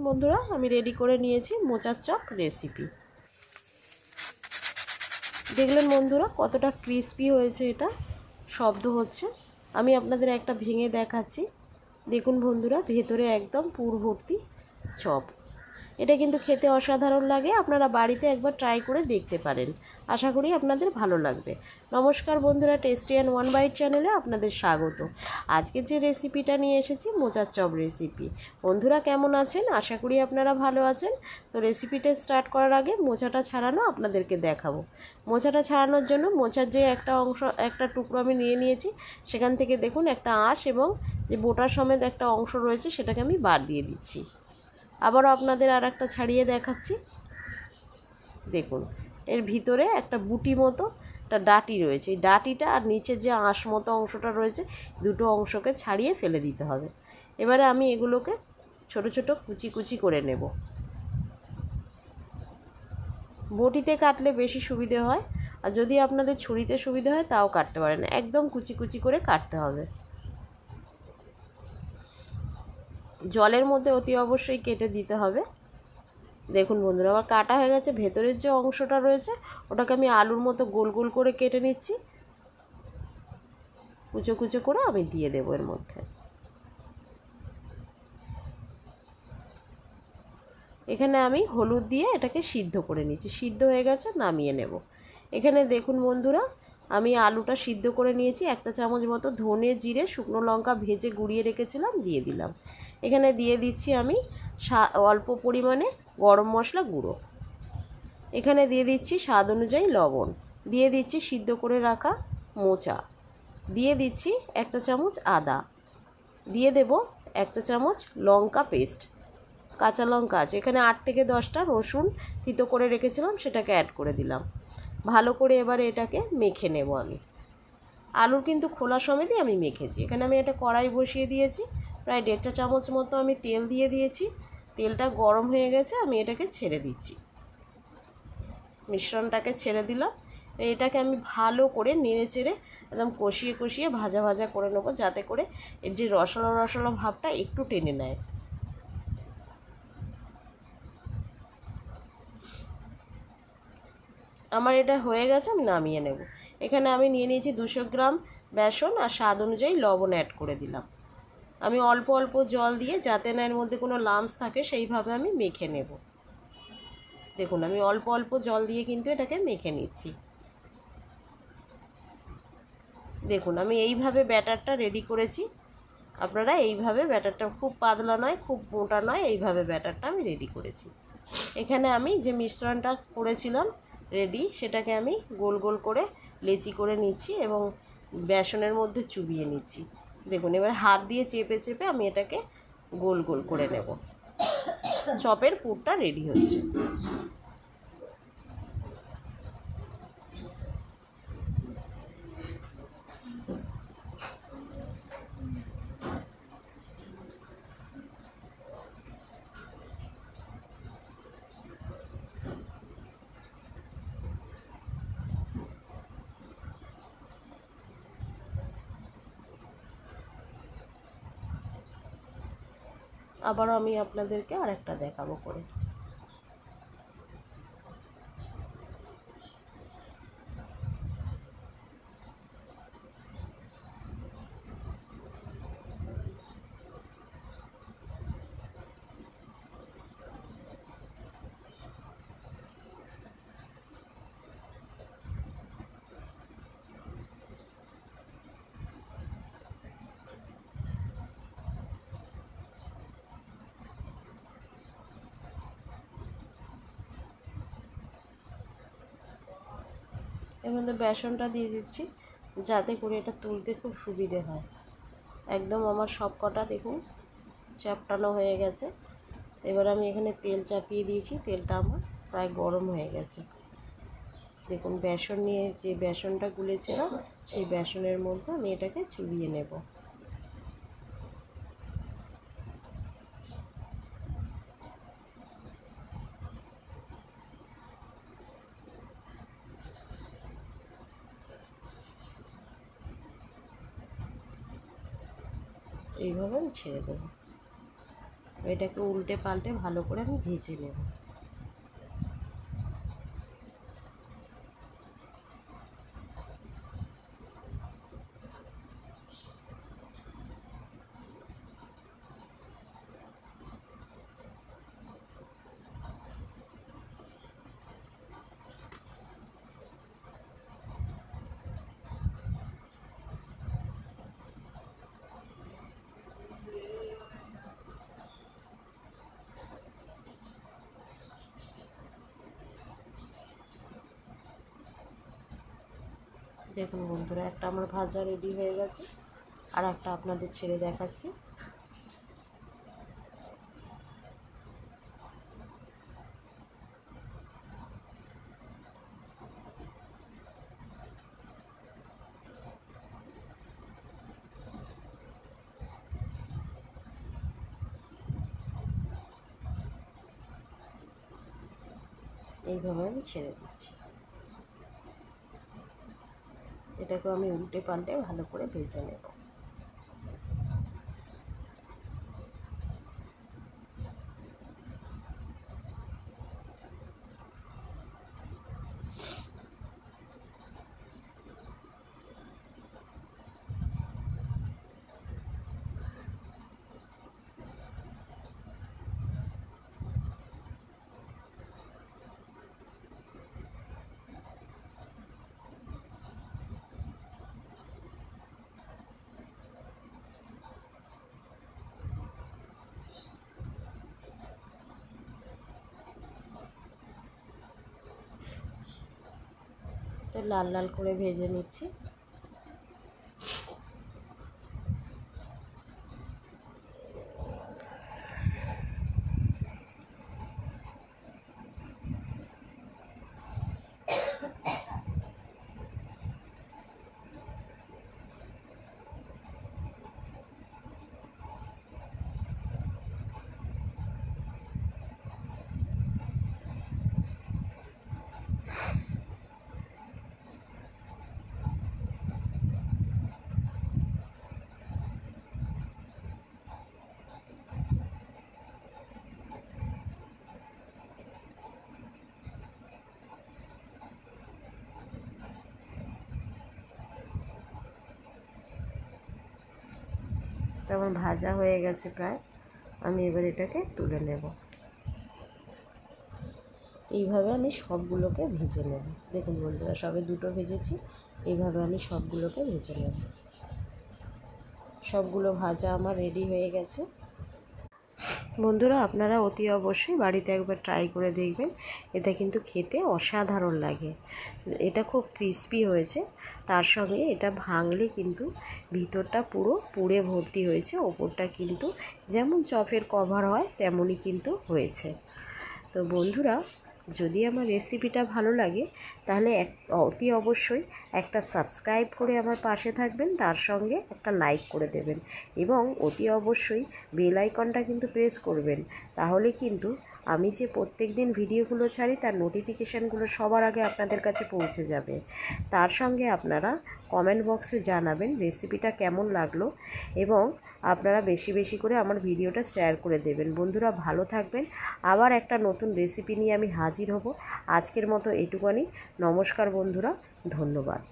বন্ধুরা, আমি রেডি করে নিয়েছি মোচার চপ রেসিপি। দেখলেন বন্ধুরা কতটা ক্রিস্পি হয়েছে, এটা শব্দ হচ্ছে। আমি আপনাদের একটা ভেঙে দেখাচ্ছি। দেখুন বন্ধুরা, ভেতরে একদম পুর ভর্তি চপ। এটা কিন্তু খেতে অসাধারণ লাগে। আপনারা বাড়িতে একবার ট্রাই করে দেখতে পারেন। আশা করি আপনাদের ভালো লাগবে। নমস্কার বন্ধুরা, টেস্টি অ্যান্ড ওয়ান বাইট চ্যানেলে আপনাদের স্বাগত। আজকে যে রেসিপিটা নিয়ে এসেছি মোচার চপ রেসিপি। বন্ধুরা কেমন আছেন? আশা করি আপনারা ভালো আছেন। তো রেসিপিটা স্টার্ট করার আগে মোচাটা ছাড়ানো আপনাদেরকে দেখাবো। মোচাটা ছাড়ানোর জন্য মোচার যে একটা টুকরো আমি নিয়ে নিয়েছি, সেখান থেকে দেখুন একটা আঁশ এবং যে বোটার সমেত একটা অংশ রয়েছে সেটাকে আমি বাদ দিয়ে দিচ্ছি। আবারও আপনাদের আর একটা ছাড়িয়ে দেখাচ্ছি। দেখুন এর ভিতরে একটা বুটি মতো একটা ডাঁটি রয়েছে। এই ডাঁটিটা আর নিচের যে আঁশ মতো অংশটা রয়েছে, দুটো অংশকে ছাড়িয়ে ফেলে দিতে হবে। এবারে আমি এগুলোকে ছোট ছোট কুচি কুচি করে নেব। বটিতে কাটলে বেশি সুবিধে হয়, আর যদি আপনাদের ছুরিতে সুবিধে হয় তাও কাটতে পারেন। একদম কুচি কুচি করে কাটতে হবে। জলের মধ্যে অতি অবশ্যই কেটে দিতে হবে। দেখুন বন্ধুরা, আমার কাটা হয়ে গেছে। ভেতরের যে অংশটা রয়েছে ওটাকে আমি আলুর মতো গোল গোল করে কেটে নিচ্ছি। কুচো কুচো করে আমি দিয়ে দেবো এর মধ্যে। এখানে আমি হলুদ দিয়ে এটাকে সিদ্ধ করে নিচ্ছি। সিদ্ধ হয়ে গেছে, নামিয়ে নেব। এখানে দেখুন বন্ধুরা, আমি আলুটা সিদ্ধ করে নিয়েছি। 1 চা চামচ মতো ধনে জিরে শুকনো লঙ্কা ভেজে গুঁড়িয়ে রেখেছিলাম, দিয়ে দিলাম। এখানে দিয়ে দিচ্ছি আমি অল্প পরিমাণে গরম মশলা গুঁড়ো। এখানে দিয়ে দিচ্ছি স্বাদ অনুযায়ী লবণ। দিয়ে দিচ্ছি সিদ্ধ করে রাখা মোচা। দিয়ে দিচ্ছি 1 চা চামচ আদা। দিয়ে দেব 1 চা চামচ লঙ্কা পেস্ট। কাঁচা লঙ্কা আছে এখানে 8 থেকে 10টা, রসুন তিতো করে রেখেছিলাম সেটাকে অ্যাড করে দিলাম। ভালো করে এবারে এটাকে মেখে নেব আমি। আলুর কিন্তু খোলা সমেতই আমি মেখেছি। এখানে আমি একটা কড়াই বসিয়ে দিয়েছি। প্রায় 1.5 চা চামচ মতো আমি তেল দিয়ে দিয়েছি। তেলটা গরম হয়ে গেছে, আমি এটাকে ছেড়ে দিচ্ছি। মিশ্রণটাকে ছেড়ে দিলাম। এটাকে আমি ভালো করে নেড়ে চেড়ে একদম কষিয়ে কষিয়ে ভাজা ভাজা করে নেবো, যাতে করে এর যে রসলো রসলো ভাবটা একটু টেনে নেয়। আমার এটা হয়ে গেছে, আমি নামিয়ে নেব। এখানে আমি নিয়ে নিয়েছি 200 গ্রাম বেসন আর স্বাদ অনুযায়ী লবণ অ্যাড করে দিলাম। আমি অল্প অল্প জল দিয়ে, যাতে না এর মধ্যে কোনো লাম্পস থাকে, সেইভাবে আমি মেখে নেব। দেখুন আমি অল্প অল্প জল দিয়ে কিন্তু এটাকে মেখে নিচ্ছি। দেখুন আমি এইভাবে ব্যাটারটা রেডি করেছি। আপনারা এইভাবে ব্যাটারটা, খুব পাতলা নয় খুব মোটা নয়, এইভাবে ব্যাটারটা আমি রেডি করেছি। এখানে আমি যে মিশ্রণটা করেছিলাম রেডি, সেটাকে আমি গোল গোল করে লেচি করে নিচ্ছি এবং বেসনের মধ্যে চুবিয়ে নিচ্ছি। দেখুন এবার হাত দিয়ে চেপে চেপে আমি এটাকে গোল গোল করে নেব। চপের পুরটা রেডি হচ্ছে। আবারও আমি আপনাদেরকে আরেকটা দেখাবো করে। এর মধ্যে বেসনটা দিয়ে দিচ্ছি, যাতে করে এটা তুলতে খুব সুবিধে হয়। একদম আমার সব কটা দেখুন চ্যাপটানো হয়ে গেছে। এবার আমি এখানে তেল চাপিয়ে দিয়েছি। তেলটা আমার প্রায় গরম হয়ে গেছে। দেখুন বেসন নিয়ে যে বেসনটা গুলেছিলাম, সেই বেসনের মধ্যে আমি এটাকে চুবিয়ে নেব। এইভাবে আমি ছেড়ে দেবো। এটাকে উল্টে পাল্টে ভালো করে আমি ভেজে নেব। দেখুন বন্ধুরা, একটা আমার ভাজা রেডি হয়ে গেছে, আর একটা আপনাদের ছেড়ে দেখাচ্ছি। এইভাবে আমি ছেড়ে দিচ্ছি। এটাকে আমি উল্টে পাল্টে ভালো করে ভেজে নেব। তো লাল লাল করে ভেজে নিচ্ছি। তো আমার ভাজা হয়ে গেছে প্রায়, আমি এবার এটাকে তুলে নেব। এইভাবে আমি সবগুলোকে ভেজে নেব। দেখুন বন্ধুরা, সবে দুটো ভেজেছি, এইভাবে আমি সবগুলোকে ভেজে নেব। সবগুলো ভাজা আমার রেডি হয়ে গেছে। বন্ধুরা, আপনারা অতি অবশ্যই বাড়িতে একবার ট্রাই করে দেখবেন, এটা কিন্তু খেতে অসাধারণ লাগে। এটা খুব ক্রিস্পি হয়েছে, তার সঙ্গে এটা ভাঙলে কিন্তু ভিতরটা পুরো পুড়ে ভর্তি হয়েছে, ওপরটা কিন্তু যেমন চপের কভার হয় তেমনই কিন্তু হয়েছে। তো বন্ধুরা, যদি আমার রেসিপিটা ভালো লাগে তাহলে অতি অবশ্যই একটা সাবস্ক্রাইব করে আমার পাশে থাকবেন, তার সঙ্গে একটা লাইক করে দেবেন এবং অতি অবশ্যই বেল আইকনটা কিন্তু প্রেস করবেন। তাহলে কিন্তু আমি যে প্রত্যেক দিন ভিডিওগুলো ছাড়ি তার নোটিফিকেশানগুলো সবার আগে আপনাদের কাছে পৌঁছে যাবে। তার সঙ্গে আপনারা কমেন্ট বক্সে জানাবেন রেসিপিটা কেমন লাগলো এবং আপনারা বেশি বেশি করে আমার ভিডিওটা শেয়ার করে দেবেন। বন্ধুরা, ভালো থাকবেন। আবার একটা নতুন রেসিপি নিয়ে আমি হাজির হব। আজকের মতো এটুকুনি। নমস্কার বন্ধুরা, ধন্যবাদ।